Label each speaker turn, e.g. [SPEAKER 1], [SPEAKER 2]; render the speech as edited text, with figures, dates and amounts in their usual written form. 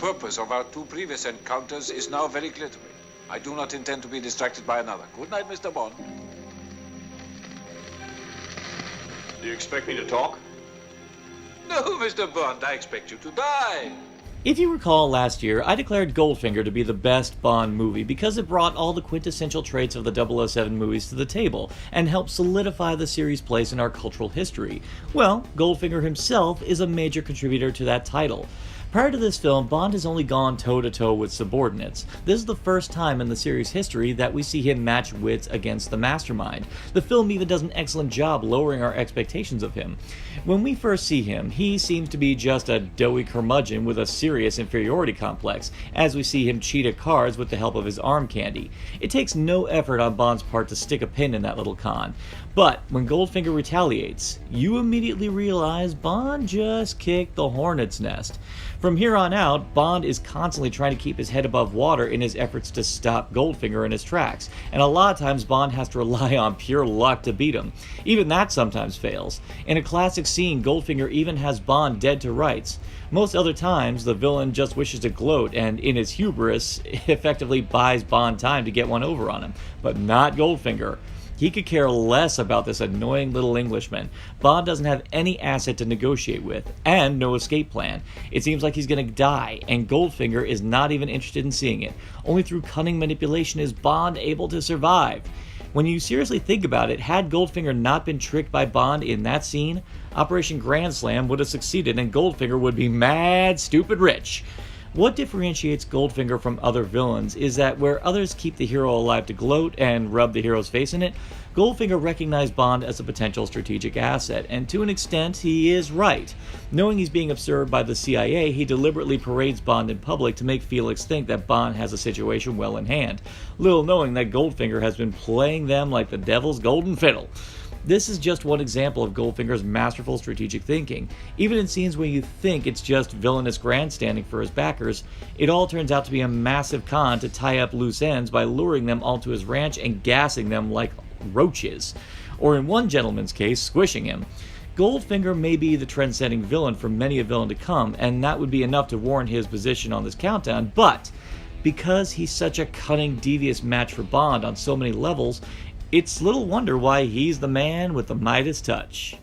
[SPEAKER 1] purpose of our two previous encounters is now very clear to me. I do not intend to be distracted by another. Good night, Mr. Bond.
[SPEAKER 2] Do you expect me to talk?
[SPEAKER 1] No, Mr. Bond, I expect you to die.
[SPEAKER 3] If you recall last year, I declared Goldfinger to be the best Bond movie because it brought all the quintessential traits of the 007 movies to the table and helped solidify the series' place in our cultural history. Well, Goldfinger himself is a major contributor to that title. Prior to this film, Bond has only gone toe-to-toe with subordinates. This is the first time in the series' history that we see him match wits against the Mastermind. The film even does an excellent job lowering our expectations of him. When we first see him, he seems to be just a doughy curmudgeon with a serious inferiority complex, as we see him cheat at cards with the help of his arm candy. It takes no effort on Bond's part to stick a pin in that little con. But when Goldfinger retaliates, you immediately realize Bond just kicked the hornet's nest. From here on out, Bond is constantly trying to keep his head above water in his efforts to stop Goldfinger in his tracks, and a lot of times Bond has to rely on pure luck to beat him. Even that sometimes fails. In a classic scene, Goldfinger even has Bond dead to rights. Most other times, the villain just wishes to gloat and, in his hubris, effectively buys Bond time to get one over on him. But not Goldfinger. He could care less about this annoying little Englishman. Bond doesn't have any asset to negotiate with, and no escape plan. It seems like he's gonna die, and Goldfinger is not even interested in seeing it. Only through cunning manipulation is Bond able to survive. When you seriously think about it, had Goldfinger not been tricked by Bond in that scene, Operation Grand Slam would have succeeded and Goldfinger would be mad stupid rich. What differentiates Goldfinger from other villains is that where others keep the hero alive to gloat and rub the hero's face in it, Goldfinger recognized Bond as a potential strategic asset, and to an extent, he is right. Knowing he's being observed by the CIA, he deliberately parades Bond in public to make Felix think that Bond has a situation well in hand, little knowing that Goldfinger has been playing them like the devil's golden fiddle. This is just one example of Goldfinger's masterful strategic thinking. Even in scenes where you think it's just villainous grandstanding for his backers, it all turns out to be a massive con to tie up loose ends by luring them all to his ranch and gassing them like roaches. Or in one gentleman's case, squishing him. Goldfinger may be the trend-setting villain for many a villain to come, and that would be enough to warrant his position on this countdown, but because he's such a cunning, devious match for Bond on so many levels, it's little wonder why he's the man with the Midas Touch.